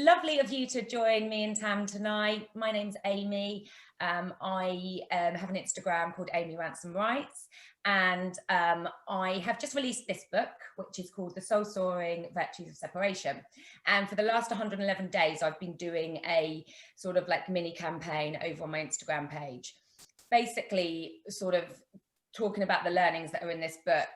lovely of you to join me and Tam tonight. My name's Amy. I have an Instagram called Amy Ransom Writes, and I have just released this book, which is called The Soul-Soaring Virtues of Separation. And for the last 111 days, I've been doing a sort of like mini campaign over on my Instagram page, basically sort of talking about the learnings that are in this book.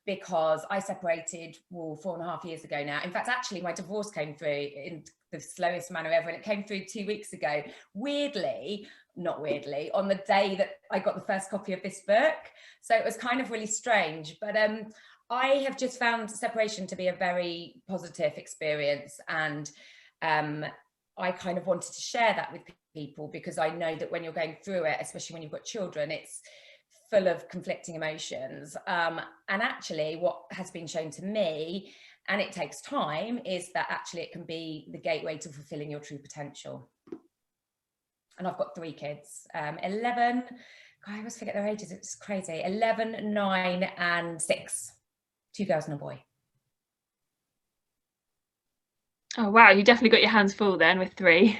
Because I separated 4.5 years ago now. In fact, actually, my divorce came through in the slowest manner ever, and it came through 2 weeks ago. Not weirdly, on the day that I got the first copy of this book. So it was kind of really strange. But I have just found separation to be a very positive experience, and I kind of wanted to share that with people, because I know that when you're going through it, especially when you've got children, it's full of conflicting emotions. And actually what has been shown to me, and it takes time, is that actually it can be the gateway to fulfilling your true potential. And I've got 3 kids, 11, I always forget their ages, it's crazy, 11, 9 and 6, 2 girls and a boy. Oh wow, you definitely got your hands full then with 3.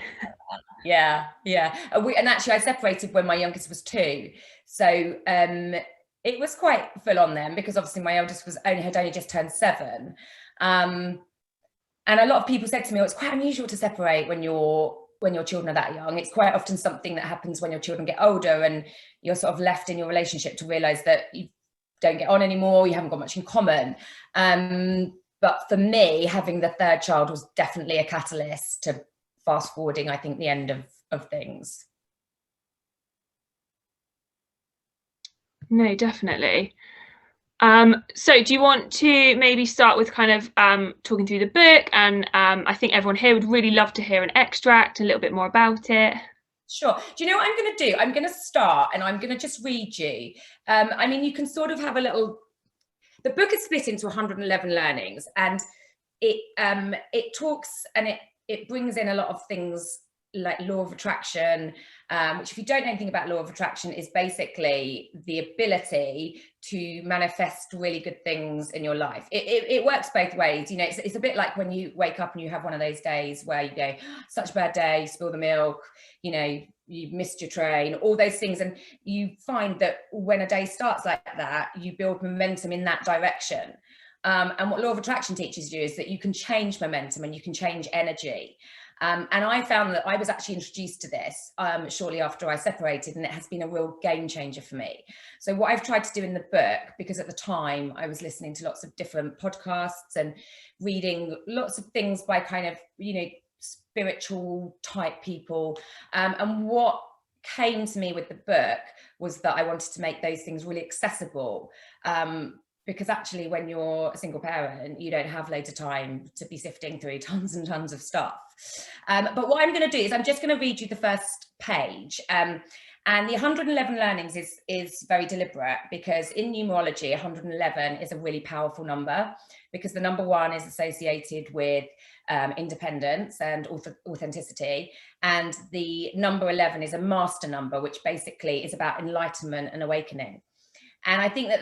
Yeah. And actually I separated when my youngest was 2, so it was quite full on then, because obviously my eldest had only just turned 7, and a lot of people said to me, oh, it's quite unusual to separate when your children are that young. It's quite often something that happens when your children get older and you're sort of left in your relationship to realize that you don't get on anymore, you haven't got much in common. But for me, having the 3rd child was definitely a catalyst to fast forwarding, I think, the end of things. No, definitely. So do you want to maybe start with kind of talking through the book? And I think everyone here would really love to hear an extract, a little bit more about it. Sure. Do you know what I'm going to do? I'm going to start and I'm going to just read you. I mean, you can sort of have a little... The book is split into 111 learnings, and it talks and it brings in a lot of things like law of attraction, which, if you don't know anything about law of attraction, is basically the ability to manifest really good things in your life. It works both ways. You know, it's a bit like when you wake up and you have one of those days where you go, such a bad day, spill the milk, you know, you've missed your train, all those things. And you find that when a day starts like that, you build momentum in that direction. And what law of attraction teaches you is that you can change momentum and you can change energy. And I found that I was actually introduced to this shortly after I separated, and it has been a real game changer for me. So what I've tried to do in the book, because at the time I was listening to lots of different podcasts and reading lots of things by kind of, you know, spiritual type people, and what came to me with the book was that I wanted to make those things really accessible, because actually when you're a single parent, you don't have loads of time to be sifting through tons and tons of stuff. But what I'm going to do is I'm just going to read you the first page. And the 111 learnings is very deliberate, because in numerology, 111 is a really powerful number, because the number 1 is associated with independence and authenticity. And the number 11 is a master number, which basically is about enlightenment and awakening. And I think that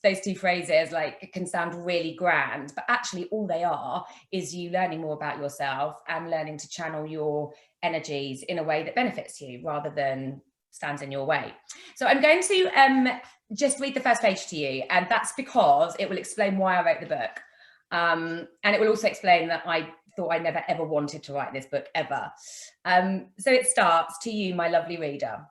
those two phrases like can sound really grand, but actually all they are is you learning more about yourself and learning to channel your energies in a way that benefits you rather than stands in your way. So I'm going to just read the first page to you, and that's because it will explain why I wrote the book. And it will also explain that I thought I never ever wanted to write this book ever. So it starts: to you, my lovely reader.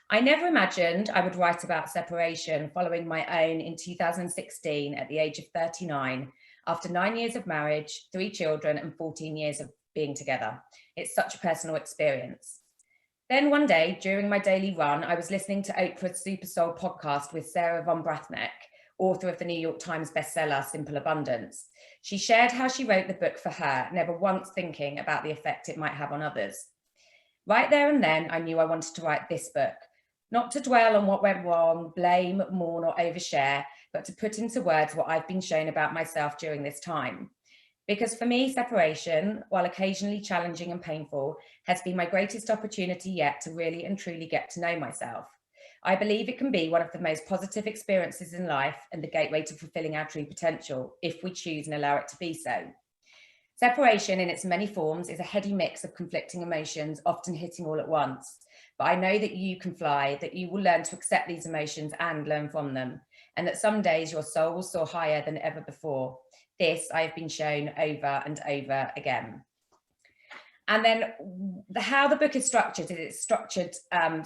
I never imagined I would write about separation following my own in 2016 at the age of 39, after 9 years of marriage, 3 children and 14 years of being together. It's such a personal experience. Then one day during my daily run, I was listening to Oprah's Super Soul podcast with Sarah Von Brathneck, author of the New York Times bestseller, Simple Abundance. She shared how she wrote the book for her, never once thinking about the effect it might have on others. Right there and then, I knew I wanted to write this book. Not to dwell on what went wrong, blame, mourn, or overshare, but to put into words what I've been shown about myself during this time. Because for me, separation, while occasionally challenging and painful, has been my greatest opportunity yet to really and truly get to know myself. I believe it can be one of the most positive experiences in life and the gateway to fulfilling our true potential, if we choose and allow it to be so. Separation in its many forms is a heady mix of conflicting emotions, often hitting all at once. But I know that you can fly, that you will learn to accept these emotions and learn from them, and that some days your soul will soar higher than ever before. This I have been shown over and over again. And then how the book is structured is it's structured so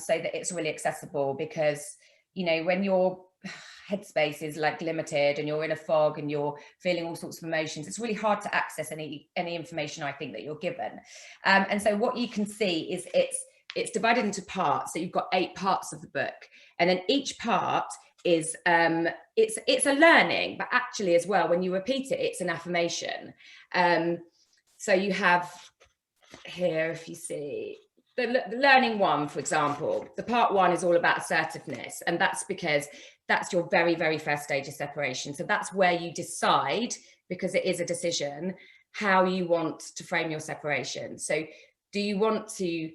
that it's really accessible, because, you know, when your headspace is like limited and you're in a fog and you're feeling all sorts of emotions, it's really hard to access any information, I think, that you're given. And so what you can see is it's divided into parts. So you've got 8 parts of the book, and then each part is it's a learning, but actually as well, when you repeat it, it's an affirmation. So you have here, if you see the learning one, for example, the part 1 is all about assertiveness, and that's because that's your very, very first stage of separation. So that's where you decide, because it is a decision, how you want to frame your separation. So do you want to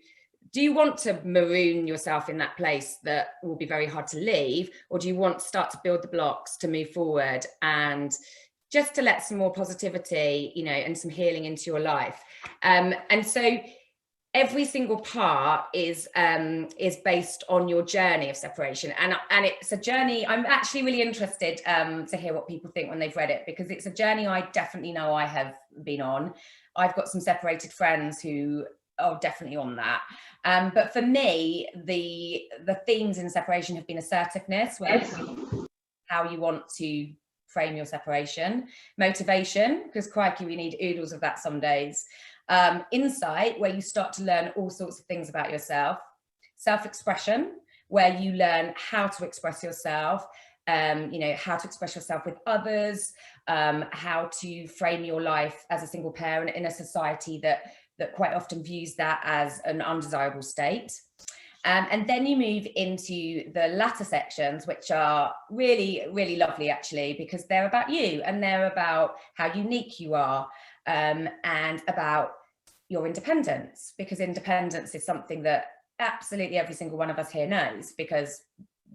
maroon yourself in that place that will be very hard to leave, or do you want to start to build the blocks to move forward and just to let some more positivity, you know, and some healing into your life? And so every single part is based on your journey of separation, and it's a journey. I'm actually really interested to hear what people think when they've read it, because it's a journey I definitely know I have been on. I've got some separated friends who are definitely on that. But for me, the themes in separation have been assertiveness, where how you want to frame your separation, motivation, because crikey, we need oodles of that some days. Insight, where you start to learn all sorts of things about yourself. Self-expression, where you learn how to express yourself, you know, how to express yourself with others, how to frame your life as a single parent in a society that quite often views that as an undesirable state. And then you move into the latter sections, which are really, really lovely, actually, because they're about you, and they're about how unique you are, and about your independence, because independence is something that absolutely every single one of us here knows, because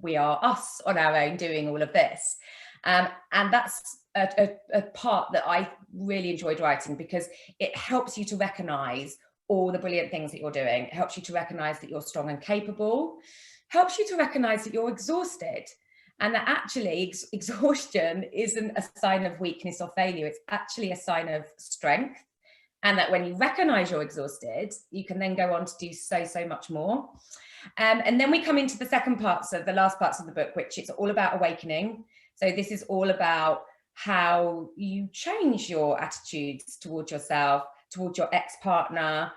we are us on our own doing all of this. And that's a part that I really enjoyed writing, because it helps you to recognize all the brilliant things that you're doing. It helps you to recognize that you're strong and capable, helps you to recognize that you're exhausted, and that actually exhaustion isn't a sign of weakness or failure. It's actually a sign of strength. And that when you recognize you're exhausted, you can then go on to do so much more. And then we come into the the last parts of the book, which is all about awakening. So this is all about how you change your attitudes towards yourself, towards your ex-partner,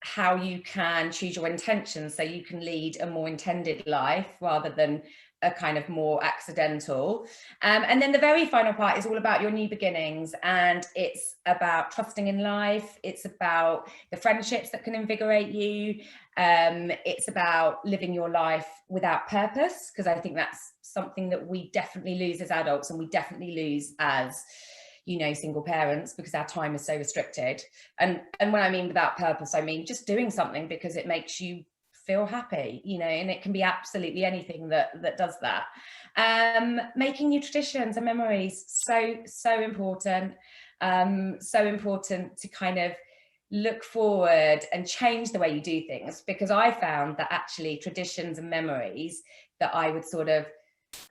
how you can choose your intentions so you can lead a more intended life rather than a kind of more accidental. And then the very final part is all about your new beginnings, and it's about trusting in life. It's about the friendships that can invigorate you. It's about living your life without purpose, because I think that's something that we definitely lose as adults, and we definitely lose as, you know, single parents, because our time is so restricted. And when I mean without purpose, I mean just doing something because it makes you feel happy, you know, and it can be absolutely anything that does that. Making new traditions and memories, so important. So important to kind of look forward and change the way you do things, because I found that actually traditions and memories that I would sort of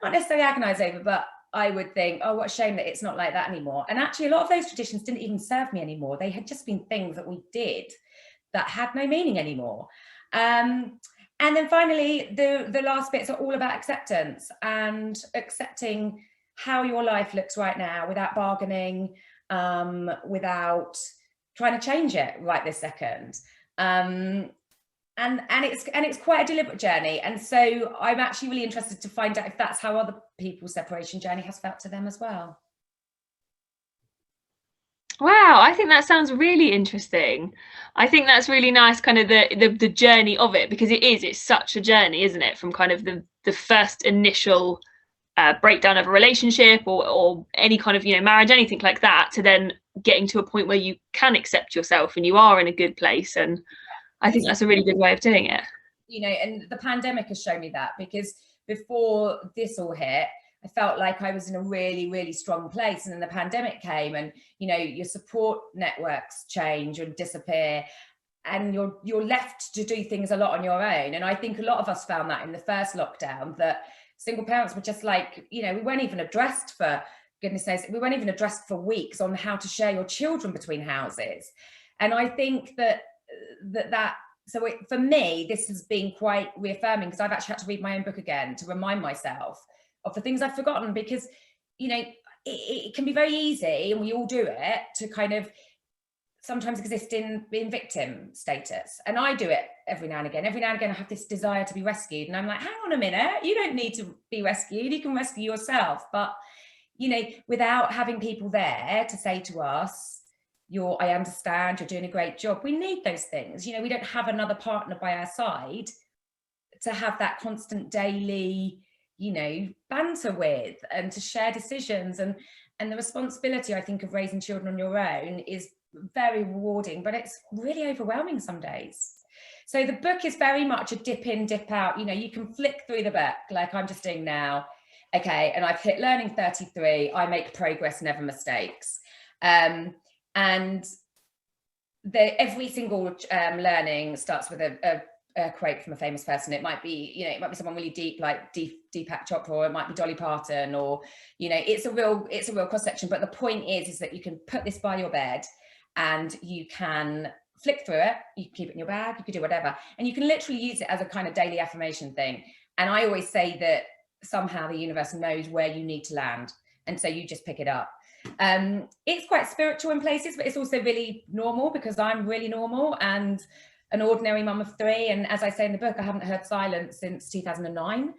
not necessarily agonize over, but I would think, oh, what a shame that it's not like that anymore. And actually a lot of those traditions didn't even serve me anymore. They had just been things that we did that had no meaning anymore. And then finally, the last bits are all about acceptance, and accepting how your life looks right now without bargaining, without trying to change it right this second. And it's quite a deliberate journey. And so I'm actually really interested to find out if that's how other people's separation journey has felt to them as well. Wow, I think that sounds really interesting. I think that's really nice, kind of the journey of it, because it's such a journey, isn't it? From kind of the first initial breakdown of a relationship or any kind of, you know, marriage, anything like that, to then getting to a point where you can accept yourself and you are in a good place. And I think that's a really good way of doing it. You know, and the pandemic has shown me that, because before this all hit, I felt like I was in a really, really strong place. And then the pandemic came, and, you know, your support networks change or disappear, and you're left to do things a lot on your own. And I think a lot of us found that in the first lockdown, that single parents were just like, you know, we weren't even addressed for, goodness sakes, we weren't even addressed for weeks on how to share your children between houses. And I think for me, this has been quite reaffirming, because I've actually had to read my own book again to remind myself of the things I've forgotten, because, you know, it can be very easy, and we all do it, to kind of sometimes exist in victim status. And I do it every now and again. Every now and again, I have this desire to be rescued. And I'm like, hang on a minute, you don't need to be rescued. You can rescue yourself. But, you know, without having people there to say to us, I understand, you're doing a great job. We need those things. You know, we don't have another partner by our side to have that constant daily, you know, banter with, and to share decisions. And the responsibility, I think, of raising children on your own is very rewarding, but it's really overwhelming some days. So the book is very much a dip in, dip out. You know, you can flick through the book like I'm just doing now. Okay, and I've hit learning 33. I make progress, never mistakes. And every single learning starts with a quote from a famous person. It might be, you know, it might be someone really deep, like Deepak Chopra, or it might be Dolly Parton, or, you know, it's a real cross section. But the point is that you can put this by your bed, and you can flick through it. You can keep it in your bag. You can do whatever, and you can literally use it as a kind of daily affirmation thing. And I always say that somehow the universe knows where you need to land, and so you just pick it up. It's quite spiritual in places, but it's also really normal, because I'm really normal and an ordinary mum of 3. And as I say in the book, I haven't heard silence since 2009.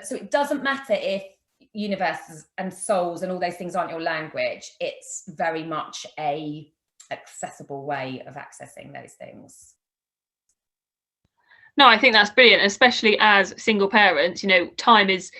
So it doesn't matter if universes and souls and all those things aren't your language. It's very much a accessible way of accessing those things. No, I think that's brilliant, especially as single parents. You know, time is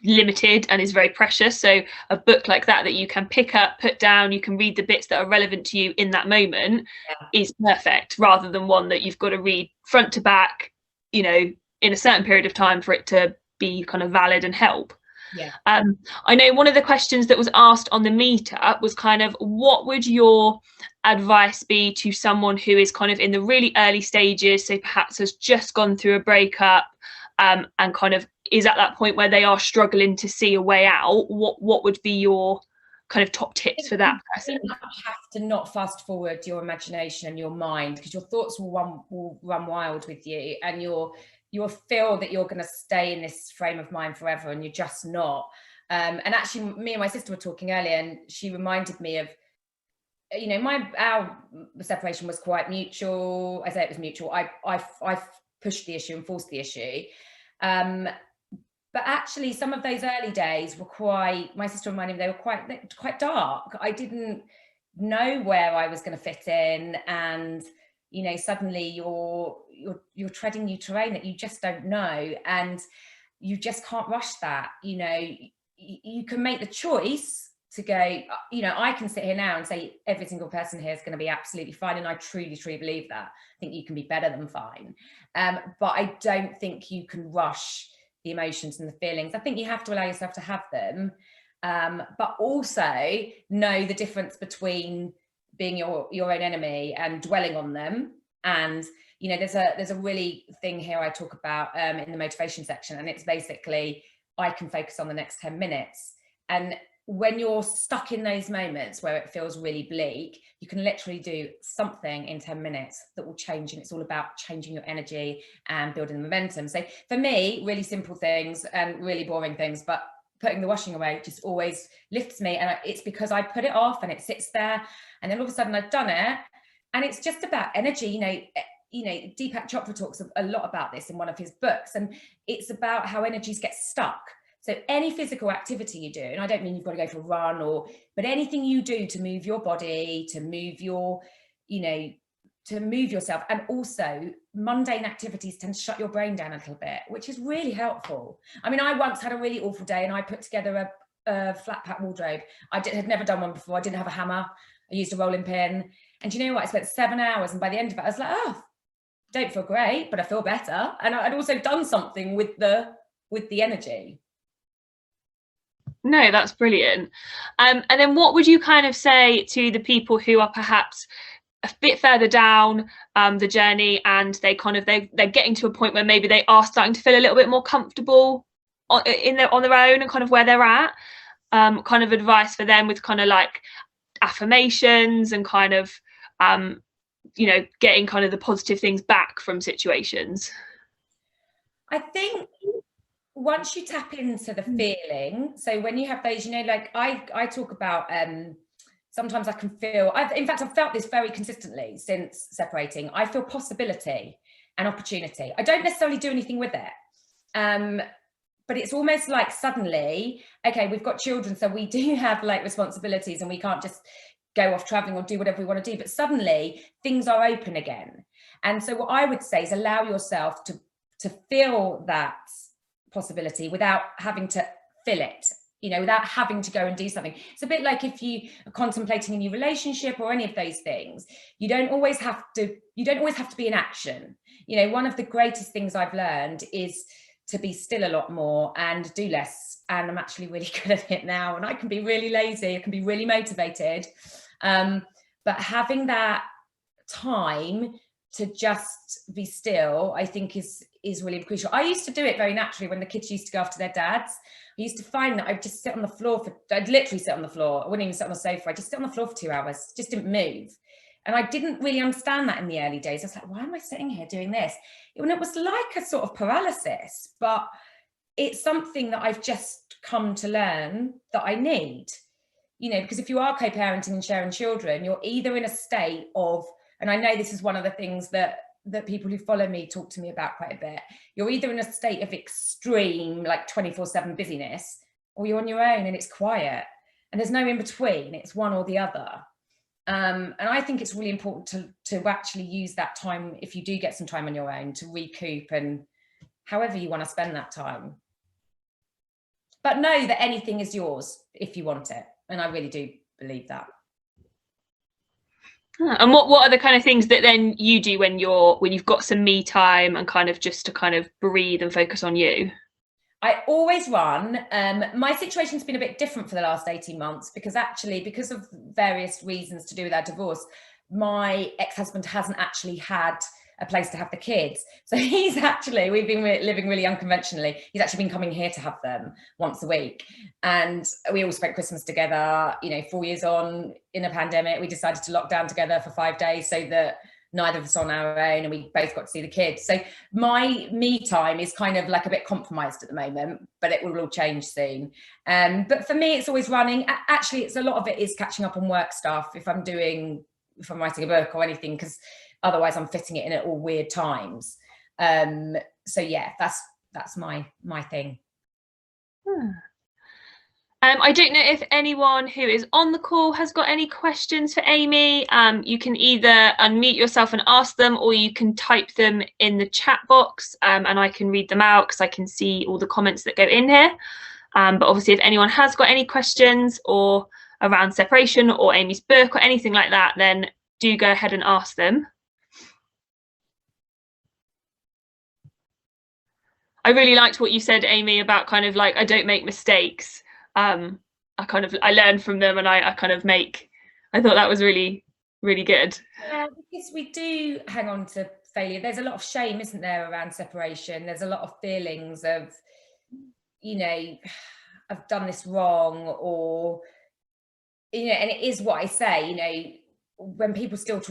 limited and is very precious. So a book like that you can pick up, put down, you can read the bits that are relevant to you in that moment, is perfect, rather than one that you've got to read front to back, you know, in a certain period of time for it to be kind of valid and help. Yeah. I know one of the questions that was asked on the meetup was kind of, what would your advice be to someone who is kind of in the really early stages, so perhaps has just gone through a breakup, and kind of is at that point where they are struggling to see a way out? What would be your kind of top tips for that person? You have to not fast forward your imagination and your mind, because your thoughts will run wild with you, and you'll feel that you're going to stay in this frame of mind forever, and you're just not. And actually, me and my sister were talking earlier, and she reminded me of, you know, our separation was quite mutual. I say it was mutual. I pushed the issue and forced the issue. But actually, some of those early days were my sister reminded me, they were quite dark. I didn't know where I was going to fit in, and, you know, suddenly you're treading new terrain that you just don't know, and you just can't rush that. You know, you can make the choice to go, you know, I can sit here now and say every single person here is going to be absolutely fine, and I truly believe that. I think you can be better than fine, but I don't think you can rush the emotions and the feelings. I think you have to allow yourself to have them, but also know the difference between being your own enemy and dwelling on them. And, you know, there's a really thing here I talk about in the motivation section, and it's basically, I can focus on the next 10 minutes. And when you're stuck in those moments where it feels really bleak, you can literally do something in 10 minutes that will change. And it's all about changing your energy and building the momentum. So for me, really simple things and really boring things, but putting the washing away just always lifts me. And it's because I put it off and it sits there, and then all of a sudden I've done it. And it's just about energy. You know, Deepak Chopra talks a lot about this in one of his books, and it's about how energies get stuck. So any physical activity you do, and I don't mean you've got to go for a run, but anything you do to move your body, to move yourself, and also mundane activities tend to shut your brain down a little bit, which is really helpful. I mean, I once had a really awful day, and I put together a flat pack wardrobe. Had never done one before. I didn't have a hammer. I used a rolling pin. And do you know what? I spent 7 hours, and by the end of it, I was like, oh, don't feel great, but I feel better. And I'd also done something with the energy. No, that's brilliant. And then what would you kind of say to the people who are perhaps a bit further down the journey, and they're getting to a point where maybe they are starting to feel a little bit more comfortable on their own and kind of where they're at, kind of advice for them with kind of like affirmations and kind of getting kind of the positive things back from situations? I think once you tap into the feeling, so when you have those, like I talk about, sometimes I can feel, in fact, I've felt this very consistently since separating. I feel possibility and opportunity. I don't necessarily do anything with it. But it's almost like suddenly, okay, we've got children, so we do have like responsibilities and we can't just go off traveling or do whatever we want to do, but suddenly things are open again. And so what I would say is allow yourself to feel that possibility without having to fill it, without having to go and do something. It's a bit like if you are contemplating a new relationship or any of those things, you don't always have to be in action. One of the greatest things I've learned is to be still a lot more and do less. And I'm actually really good at it now. And I can be really lazy, I can be really motivated. But having that time to just be still, I think is really crucial. I used to do it very naturally when the kids used to go off to their dads. I used to find that I'd just sit on the floor I'd literally sit on the floor. I wouldn't even sit on the sofa. I'd just sit on the floor for 2 hours, just didn't move. And I didn't really understand that in the early days. I was like, why am I sitting here doing this? And it was like a sort of paralysis, but it's something that I've just come to learn that I need, because if you are co-parenting and sharing children, you're either in a state of, and I know this is one of the things that people who follow me talk to me about quite a bit, you're either in a state of extreme, like 24/7 busyness, or you're on your own and it's quiet and there's no in between. It's one or the other. And I think it's really important to actually use that time, if you do get some time on your own, to recoup and however you want to spend that time. But know that anything is yours if you want it. And I really do believe that. And what are the kind of things that then you do when you've got some me time and kind of just to kind of breathe and focus on you? I always run. My situation's been a bit different for the last 18 months because of various reasons to do with our divorce, my ex-husband hasn't actually had a place to have the kids. So we've been living really unconventionally. He's actually been coming here to have them once a week. And we all spent Christmas together, 4 years on in a pandemic. We decided to lock down together for 5 days so that neither of us on our own, and we both got to see the kids. So my me time is kind of like a bit compromised at the moment, but it will all change soon. But for me, it's always running. Actually, it's a lot of it is catching up on work stuff if I'm writing a book or anything, because otherwise I'm fitting it in at all weird times. So yeah, that's my thing. I don't know if anyone who is on the call has got any questions for Amy. You can either unmute yourself and ask them, or you can type them in the chat box, and I can read them out because I can see all the comments that go in here. But obviously, if anyone has got any questions or around separation or Amy's book or anything like that, then do go ahead and ask them. I really liked what you said, Amy, about kind of like, I don't make mistakes. I learn from them, and I thought that was really, really good. Yeah, because we do hang on to failure. There's a lot of shame, isn't there, around separation? There's a lot of feelings of, I've done this wrong, or, and it is what I say, when people still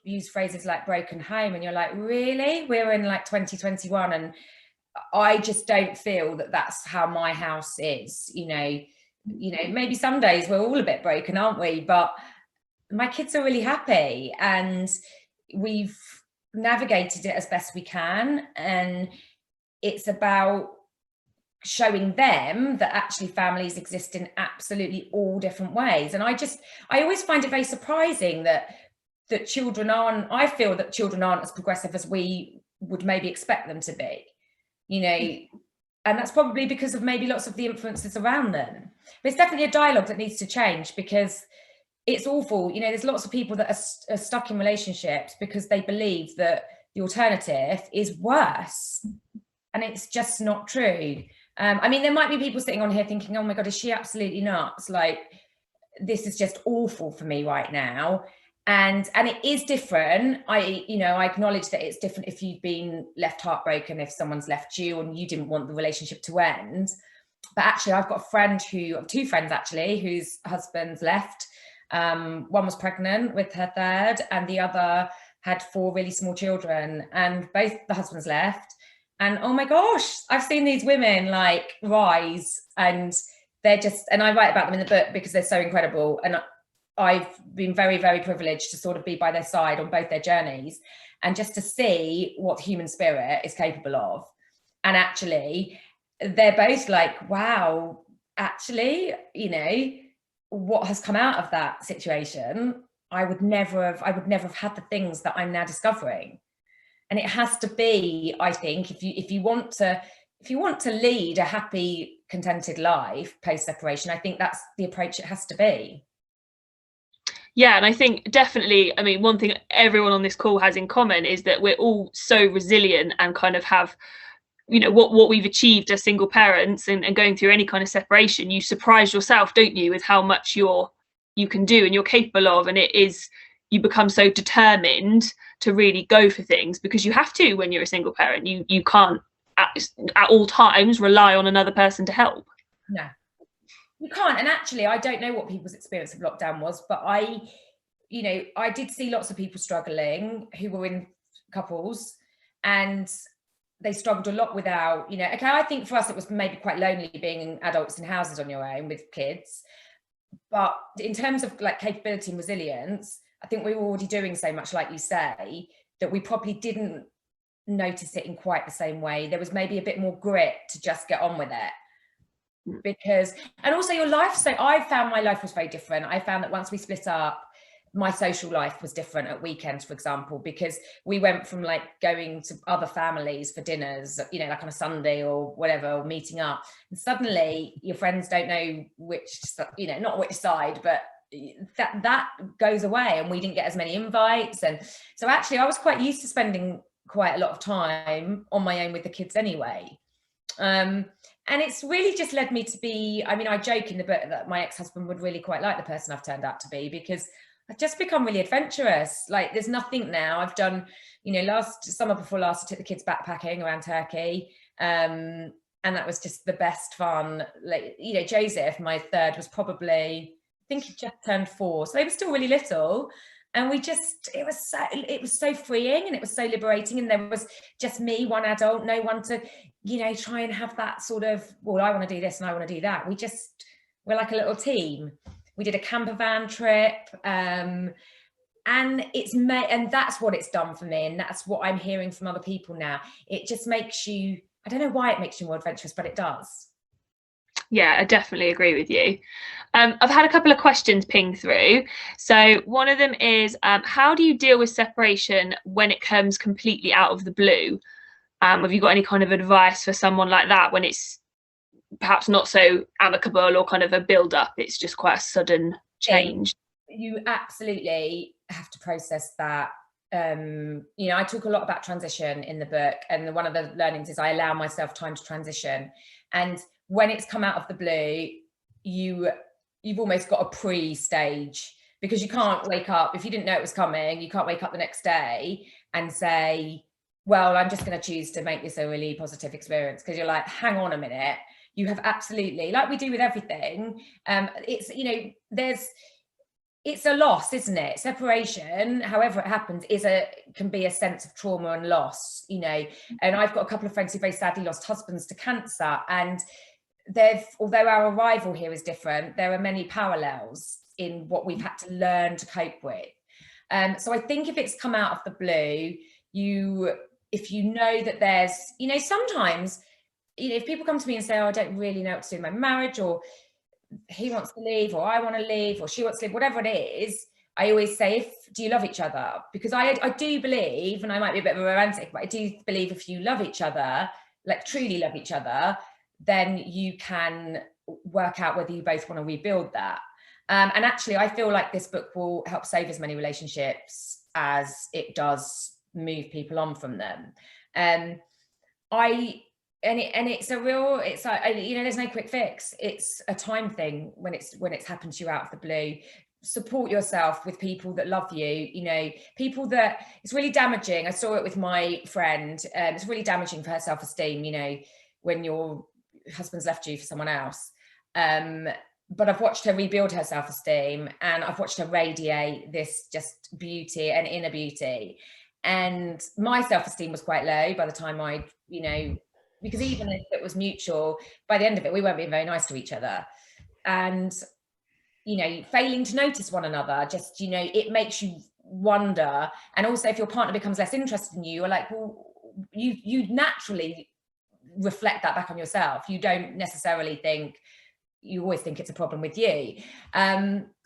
use phrases like broken home, and you're like, really? We're in like 2021, and I just don't feel that that's how my house is. Maybe some days we're all a bit broken, aren't we? But my kids are really happy, and we've navigated it as best we can. And it's about showing them that actually families exist in absolutely all different ways. And I always find it very surprising that children aren't as progressive as we would maybe expect them to be. And that's probably because of maybe lots of the influences around them. But it's definitely a dialogue that needs to change, because it's awful. There's lots of people that are stuck in relationships because they believe that the alternative is worse, and it's just not true. I mean, there might be people sitting on here thinking, oh my God, is she absolutely nuts? Like, this is just awful for me right now. And it is different. I acknowledge that it's different if you've been left heartbroken, if someone's left you and you didn't want the relationship to end. But actually, I've got two friends actually, whose husbands left. One was pregnant with her third, and the other had 4 really small children, and both the husbands left. And oh my gosh, I've seen these women like rise, and they're just, and I write about them in the book because they're so incredible. And I've been very, very privileged to sort of be by their side on both their journeys, and just to see what the human spirit is capable of. And actually, they're both like, wow, actually, what has come out of that situation, I would never have had the things that I'm now discovering. And it has to be, I think, if you want to lead a happy, contented life post separation, I think that's the approach it has to be. Yeah, and I think definitely, I mean, one thing everyone on this call has in common is that we're all so resilient and kind of have, what we've achieved as single parents and going through any kind of separation. You surprise yourself, don't you, with how much you can do and you're capable of, and you become so determined to really go for things, because you have to when you're a single parent. You can't at all times rely on another person to help. No, you can't. And actually, I don't know what people's experience of lockdown was, but I did see lots of people struggling who were in couples, and they struggled a lot without, okay, I think for us it was maybe quite lonely being adults in houses on your own with kids. But in terms of like capability and resilience, I think we were already doing so much, like you say, that we probably didn't notice it in quite the same way. There was maybe a bit more grit to just get on with it. Because, and also your life, so I found my life was very different. I found that once we split up, my social life was different at weekends, for example, because we went from like going to other families for dinners, like on a Sunday or whatever, or meeting up, and suddenly your friends don't know which, not which side, but that goes away, and we didn't get as many invites. And so actually I was quite used to spending quite a lot of time on my own with the kids anyway. And it's really just led me to be, I mean, I joke in the book that my ex-husband would really quite like the person I've turned out to be, because I've just become really adventurous. Like, there's nothing now. I've done, summer before last, I took the kids backpacking around Turkey. And that was just the best fun. Like, Joseph, my third, was probably, I think he just turned 4. So they were still really little. And it was so freeing, and it was so liberating. And there was just me, one adult, no one to, try and have that sort of, well, I want to do this and I want to do that. We're like a little team. We did a camper van trip, and that's what it's done for me, and that's what I'm hearing from other people now. It just makes you, I don't know why it makes you more adventurous, but it does. Yeah, I definitely agree with you. I've had a couple of questions ping through. So one of them is, how do you deal with separation when it comes completely out of the blue? Have you got any kind of advice for someone like that when it's perhaps not so amicable, or kind of a build up, it's just quite a sudden change? You absolutely have to process that. I talk a lot about transition in the book, and one of the learnings is I allow myself time to transition. And when it's come out of the blue, you've almost got a pre-stage, because you can't wake up, if you didn't know it was coming, you can't wake up the next day and say, well, I'm just going to choose to make this a really positive experience, because you're like, hang on a minute. You have absolutely, like we do with everything, it's a loss, isn't it? Separation, however it happens, can be a sense of trauma and loss, and I've got a couple of friends who very sadly lost husbands to cancer, and although our arrival here is different, there are many parallels in what we've had to learn to cope with. So I think if it's come out of the blue, if you know that there's, sometimes, if people come to me and say, oh, I don't really know what to do in my marriage, or he wants to leave, or I want to leave, or she wants to leave, whatever it is, I always say, do you love each other? Because I do believe, and I might be a bit of a romantic, but I do believe if you love each other, like truly love each other, then you can work out whether you both want to rebuild that. And actually, I feel like this book will help save as many relationships as it does move people on from them. it's a real, it's like, you know, there's no quick fix. It's a time thing when it's happened to you out of the blue. Support yourself with people that love you, you know, people that, it's really damaging. I saw it with my friend. It's really damaging for her self-esteem, you know, when your husband's left you for someone else. But I've watched her rebuild her self-esteem, and I've watched her radiate this just beauty and inner beauty. And my self-esteem was quite low by the time I, you know, because even if it was mutual, by the end of it, we weren't being very nice to each other. And, you know, failing to notice one another, just, you know, it makes you wonder. And also if your partner becomes less interested in you, you're like, well, you naturally reflect that back on yourself. You don't necessarily think, you always think it's a problem with you.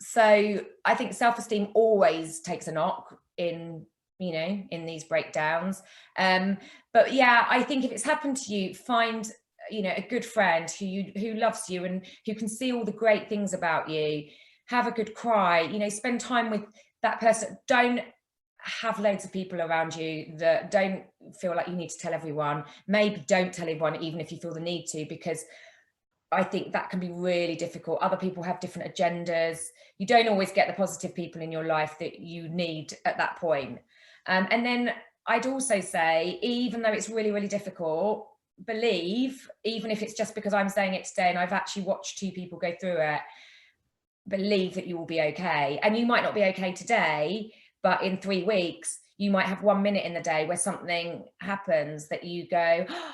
So I think self-esteem always takes a knock in, you know, in these breakdowns. But yeah, I think if it's happened to you, find, you know, a good friend who loves you and who can see all the great things about you. Have a good cry, you know, spend time with that person. Don't have loads of people around you that don't feel like you need to tell everyone. Maybe don't tell everyone, even if you feel the need to, because I think that can be really difficult. Other people have different agendas. You don't always get the positive people in your life that you need at that point. And then I'd also say, even though it's really, really difficult, believe, even if it's just because I'm saying it today and I've actually watched 2 people go through it, believe that you will be okay. And you might not be okay today, but in 3 weeks, you might have 1 minute in the day where something happens that you go, oh,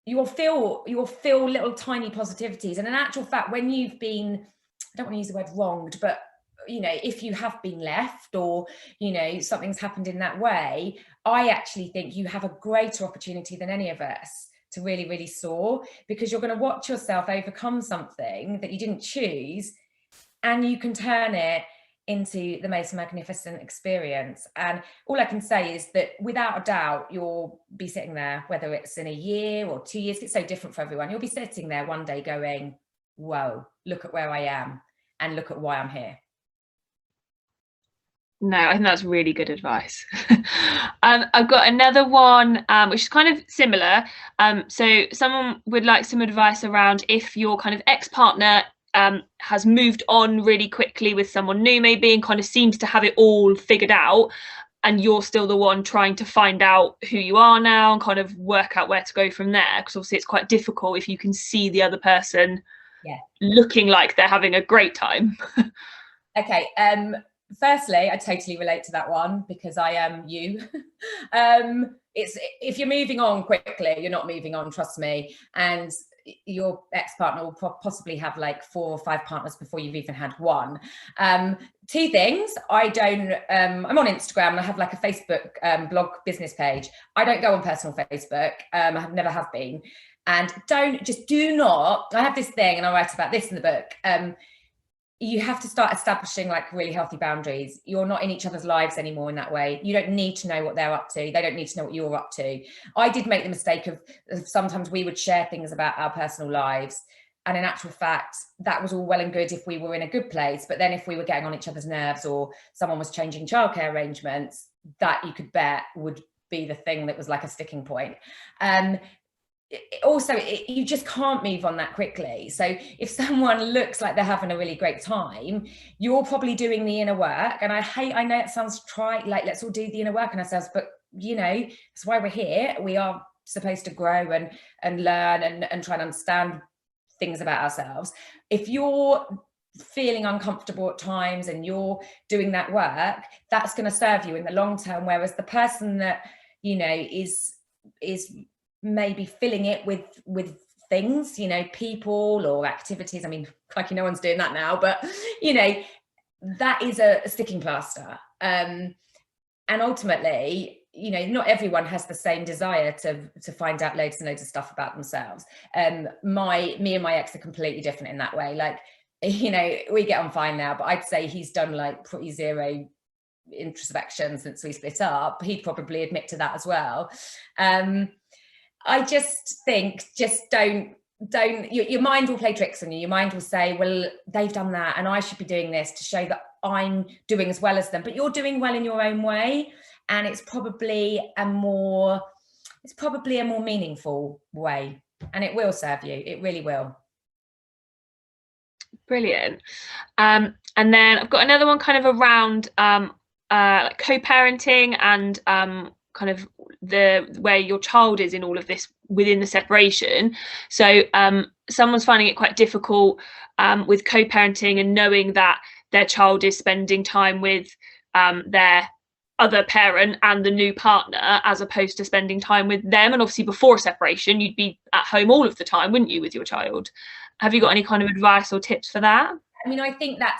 you will feel little tiny positivities. And in actual fact, when you've been, I don't want to use the word wronged, but, you know, if you have been left or, you know, something's happened in that way, I actually think you have a greater opportunity than any of us to really, really soar, because you're going to watch yourself overcome something that you didn't choose, and you can turn it into the most magnificent experience. And all I can say is that without a doubt, you'll be sitting there, whether it's in a year or 2 years, it's so different for everyone. You'll be sitting there one day going, whoa, look at where I am and look at why I'm here. No, I think that's really good advice. I've got another one, which is kind of similar. So someone would like some advice around if your kind of ex-partner has moved on really quickly with someone new maybe, and kind of seems to have it all figured out, and you're still the one trying to find out who you are now and kind of work out where to go from there, because obviously it's quite difficult if you can see the other person looking like they're having a great time. Okay, firstly, I totally relate to that one, because I am you. It's, if you're moving on quickly, you're not moving on, trust me. And your ex-partner will possibly have like 4 or 5 partners before you've even had one. 2 things. I'm on Instagram and I have like a Facebook blog business page. I don't go on personal Facebook. I never have been. And do not, I have this thing and I write about this in the book. You have to start establishing like really healthy boundaries. You're not in each other's lives anymore in that way. You don't need to know what they're up to. They don't need to know what you're up to. I did make the mistake of sometimes we would share things about our personal lives. And in actual fact, that was all well and good if we were in a good place. But then if we were getting on each other's nerves or someone was changing childcare arrangements, that you could bet would be the thing that was like a sticking point. Also, you just can't move on that quickly. So if someone looks like they're having a really great time, you're probably doing the inner work. And I know it sounds trite, like let's all do the inner work on ourselves, but you know, that's why we're here. We are supposed to grow and learn and try and understand things about ourselves. If you're feeling uncomfortable at times and you're doing that work, that's going to serve you in the long term. Whereas the person that, you know, is maybe filling it with things, you know, people or activities. I mean, like, no one's doing that now, but you know, that is a sticking plaster. And ultimately, you know, not everyone has the same desire to find out loads and loads of stuff about themselves. Me and my ex are completely different in that way. Like, you know, we get on fine now, but I'd say he's done like pretty zero introspection since we split up. He'd probably admit to that as well. I just think, don't, your mind will play tricks on you. Your mind will say, well, they've done that and I should be doing this to show that I'm doing as well as them. But you're doing well in your own way. And it's probably a more meaningful way and it will serve you. It really will. Brilliant. And then I've got another one kind of around like co-parenting and kind of where your child is in all of this within the separation. So someone's finding it quite difficult with co-parenting and knowing that their child is spending time with their other parent and the new partner, as opposed to spending time with them. And obviously before a separation, you'd be at home all of the time, wouldn't you, with your child? Have you got any kind of advice or tips for that? I mean, I think that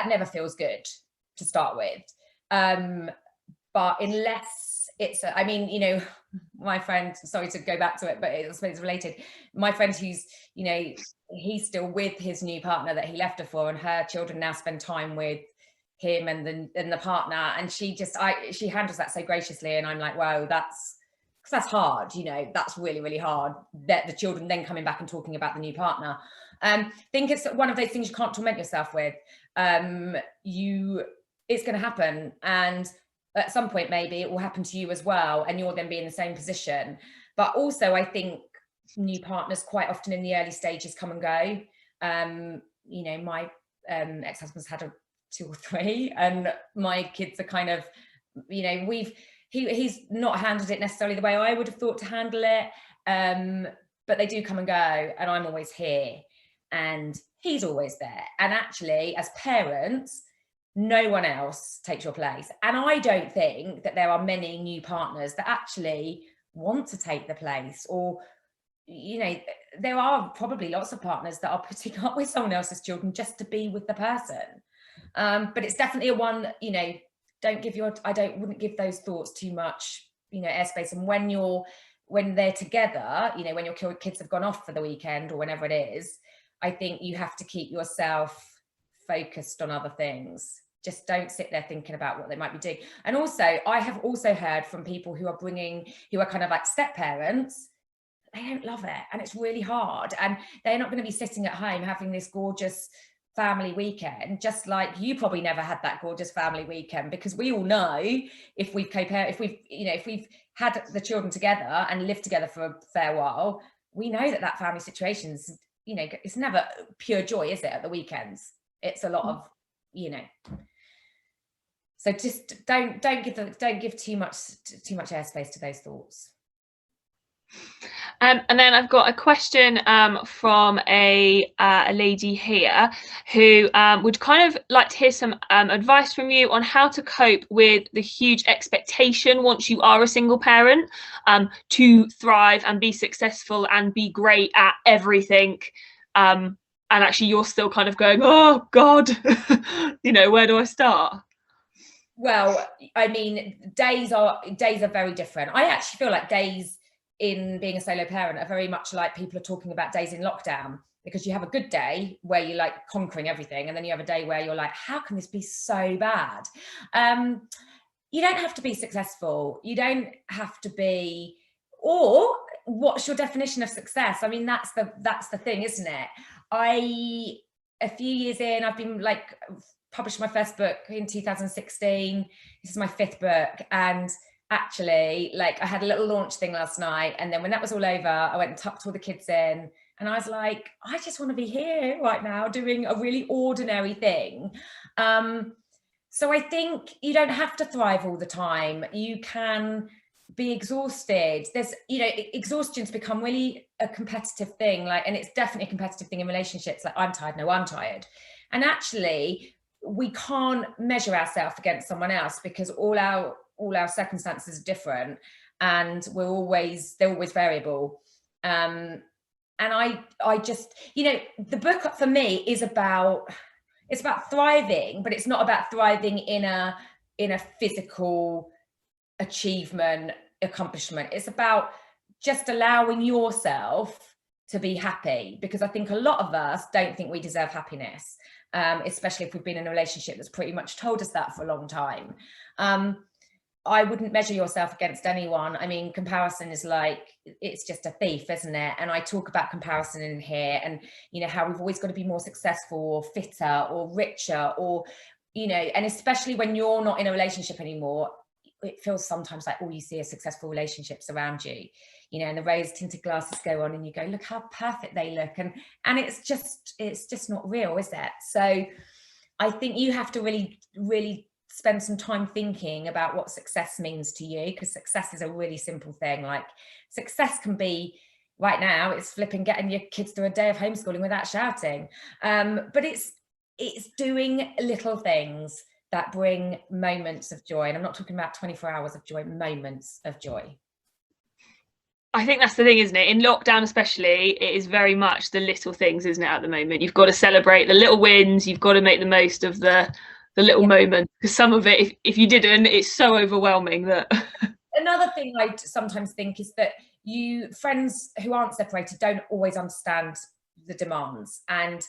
never feels good to start with. But unless it's, I mean, you know, my friend, sorry to go back to it, but it's related. My friend who's, you know, he's still with his new partner that he left her for, and her children now spend time with him and the partner, and she handles that so graciously, and I'm like, wow, that's hard, you know, that's really, really hard, that the children then coming back and talking about the new partner. I think it's one of those things you can't torment yourself with. It's going to happen, and at some point maybe it will happen to you as well, and you'll then be in the same position. But also I think new partners quite often in the early stages come and go. You know, my ex-husband's had 2 or 3, and my kids are kind of, you know, he's not handled it necessarily the way I would have thought to handle it, but they do come and go, and I'm always here and he's always there. And actually, as parents, no one else takes your place. And I don't think that there are many new partners that actually want to take the place, or, you know, there are probably lots of partners that are putting up with someone else's children just to be with the person. But it's definitely a one, you know, wouldn't give those thoughts too much, you know, airspace. And when they're together, you know, when your kids have gone off for the weekend or whenever it is, I think you have to keep yourself focused on other things. Just don't sit there thinking about what they might be doing. And also, I have also heard from people who are kind of like step parents, they don't love it, and it's really hard, and they're not going to be sitting at home having this gorgeous family weekend, just like you probably never had that gorgeous family weekend, because we all know if we've had the children together and lived together for a fair while, we know that family situation's, you know, it's never pure joy, is it, at the weekends? It's a lot of, you know, so just don't give too much airspace to those thoughts. And then I've got a question from a lady here who would kind of like to hear some advice from you on how to cope with the huge expectation once you are a single parent to thrive and be successful and be great at everything. And actually you're still kind of going, oh God, you know, where do I start? Well, I mean, days are very different. I actually feel like days in being a solo parent are very much like people are talking about days in lockdown, because you have a good day where you're like conquering everything, and then you have a day where you're like, how can this be so bad? You don't have to be successful. You don't have to be, or what's your definition of success? I mean, that's the thing, isn't it? A few years in, I've been like, published my first book in 2016. This is my 5th book, and actually, like, I had a little launch thing last night, and then when that was all over, I went and tucked all the kids in, and I was like, I just want to be here right now doing a really ordinary thing. So I think you don't have to thrive all the time. You can be exhausted. There's, you know, exhaustion's become really a competitive thing, like, and it's definitely a competitive thing in relationships. Like, I'm tired, no, I'm tired. And actually, we can't measure ourselves against someone else, because all our circumstances are different, and they're always variable. And I just, you know, the book for me is about thriving, but it's not about thriving in a physical achievement, accomplishment. It's about just allowing yourself to be happy, because I think a lot of us don't think we deserve happiness, especially if we've been in a relationship that's pretty much told us that for a long time. I wouldn't measure yourself against anyone. I mean, comparison is like, it's just a thief, isn't it? And I talk about comparison in here, and, you know, how we've always got to be more successful or fitter or richer, or, you know, and especially when you're not in a relationship anymore, it feels sometimes like all you see are successful relationships around you, you know, and the rose tinted glasses go on and you go, look how perfect they look, and it's just not real, is it? So I think you have to really spend some time thinking about what success means to you, because success is a really simple thing. Like, success can be, right now it's flipping getting your kids through a day of homeschooling without shouting, but it's doing little things that bring moments of joy. And I'm not talking about 24 hours of joy, moments of joy. I think that's the thing, isn't it? In lockdown especially, it is very much the little things, isn't it, at the moment? You've got to celebrate the little wins, you've got to make the most of the little moments, because some of it, if you didn't, it's so overwhelming that... Another thing I sometimes think is that friends who aren't separated don't always understand the demands. And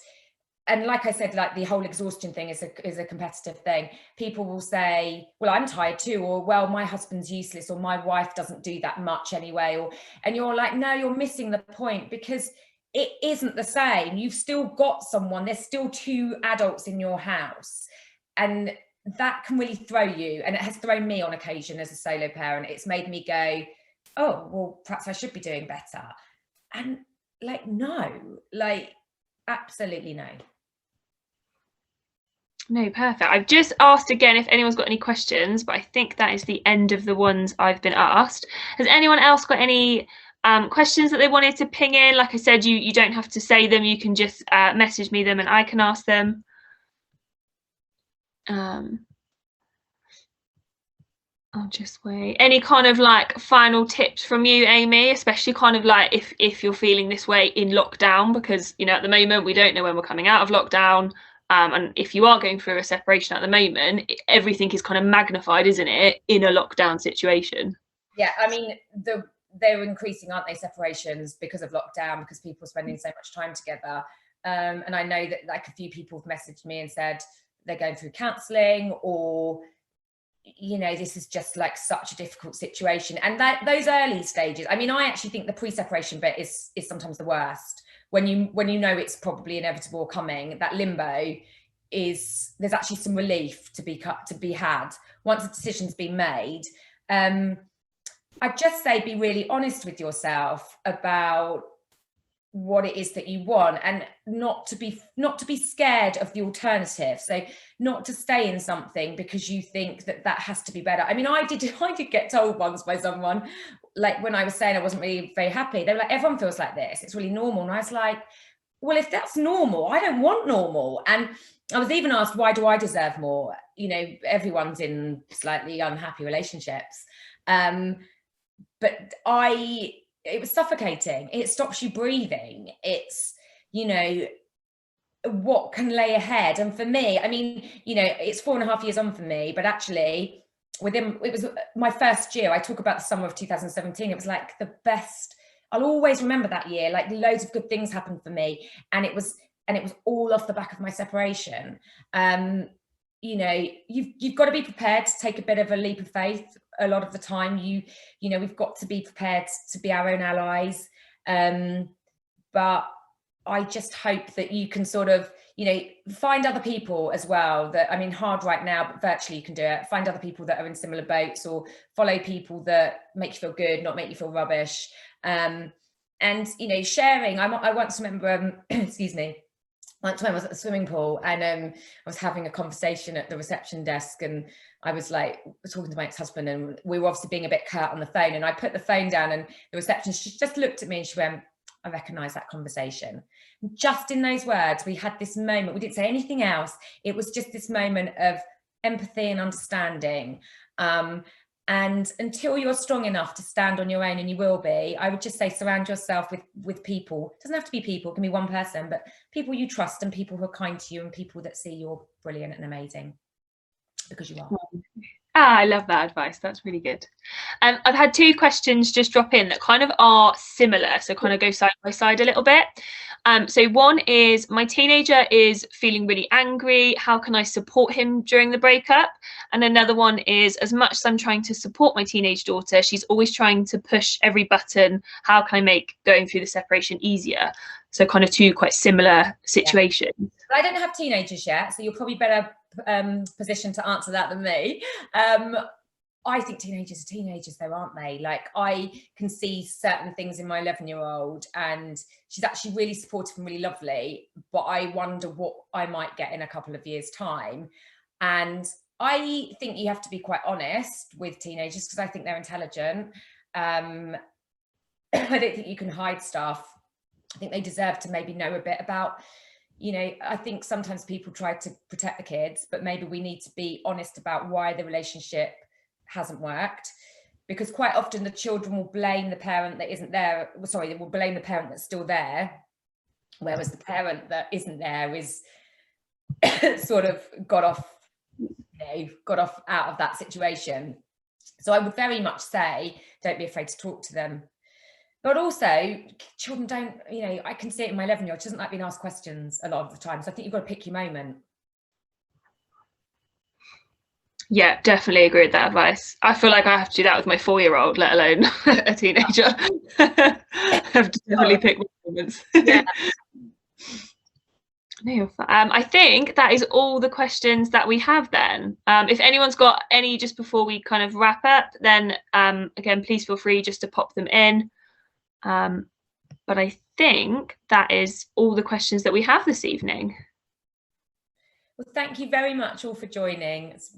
like I said, like the whole exhaustion thing is a competitive thing. People will say, well, I'm tired too, or well, my husband's useless, or my wife doesn't do that much anyway, and you're like, no, you're missing the point, because it isn't the same. You've still got someone, there's still two adults in your house, and that can really throw you. And it has thrown me on occasion as a solo parent. It's made me go, oh, well, perhaps I should be doing better. And like, no, like, absolutely no. No, perfect. I've just asked again if anyone's got any questions, but I think that is the end of the ones I've been asked. Has anyone else got any questions that they wanted to ping in? Like I said, you don't have to say them, you can just message me them and I can ask them. I'll just wait. Any kind of like final tips from you, Amy, especially kind of like if you're feeling this way in lockdown, because, you know, at the moment we don't know when we're coming out of lockdown. And if you are going through a separation at the moment, everything is kind of magnified, isn't it, in a lockdown situation? Yeah, I mean, they're increasing, aren't they, separations because of lockdown, because people are spending so much time together. And I know that like a few people have messaged me and said they're going through counselling, or, you know, this is just like such a difficult situation. And those early stages, I mean, I actually think the pre-separation bit is sometimes the worst. When you know it's probably inevitable coming, that limbo there's actually some relief to be had once the decision's been made. I'd just say be really honest with yourself about what it is that you want, and not to be scared of the alternative. So not to stay in something because you think that has to be better. I mean, I did get told once by someone, like when I was saying I wasn't really very happy, they were like, everyone feels like this, it's really normal. And I was like, well, if that's normal, I don't want normal. And I was even asked, why do I deserve more? You know, everyone's in slightly unhappy relationships. But it was suffocating. It stops you breathing. It's, you know, what can lay ahead. And for me, I mean, you know, it's 4.5 years on for me, but actually it was my first year. I talk about the summer of 2017. It was like the best. I'll always remember that year. Like, loads of good things happened for me. And it was all off the back of my separation. You know, you've got to be prepared to take a bit of a leap of faith. A lot of the time, you know, we've got to be prepared to be our own allies. But I just hope that you can sort of, you know, find other people as well that, I mean, hard right now, but virtually you can do it. Find other people that are in similar boats, or follow people that make you feel good, not make you feel rubbish. And, you know, sharing. I once remember, excuse me, once when I was at the swimming pool, and I was having a conversation at the reception desk, and I was like talking to my ex-husband, and we were obviously being a bit curt on the phone, and I put the phone down, and the receptionist just looked at me and she went, I recognise that conversation. And just in those words, we had this moment. We didn't say anything else. It was just this moment of empathy and understanding. And until you're strong enough to stand on your own, and you will be, I would just say surround yourself with people. It doesn't have to be people, it can be one person, but people you trust, and people who are kind to you, and people that see you're brilliant and amazing, because you are. I love that advice. That's really good. I've had 2 questions just drop in that kind of are similar, so kind of go side by side a little bit. So one is, my teenager is feeling really angry. How can I support him during the breakup? And another one is, as much as I'm trying to support my teenage daughter, she's always trying to push every button. How can I make going through the separation easier? So kind of 2 quite similar situations. Yeah. I don't have teenagers yet, so you're probably better positioned to answer that than me. I think teenagers are teenagers though, aren't they? Like, I can see certain things in my 11-year-old, and she's actually really supportive and really lovely, but I wonder what I might get in a couple of years' time. And I think you have to be quite honest with teenagers, because I think they're intelligent. I don't think you can hide stuff. I think they deserve to maybe know a bit about, you know, I think sometimes people try to protect the kids, but maybe we need to be honest about why the relationship hasn't worked, because quite often the children will blame the parent that isn't there. Sorry, they will blame the parent that's still there, whereas the parent that isn't there is sort of got off out of that situation. So I would very much say, don't be afraid to talk to them. But also, children don't, you know, I can see it in my 11-year-old, she doesn't like being asked questions a lot of the time. So I think you've got to pick your moment. Yeah, definitely agree with that advice. I feel like I have to do that with my 4-year-old, let alone a teenager. I have to definitely pick my moments. Yeah. I think that is all the questions that we have then. If anyone's got any just before we kind of wrap up, then again, please feel free just to pop them in. But I think that is all the questions that we have this evening. Well, thank you very much all for joining. It's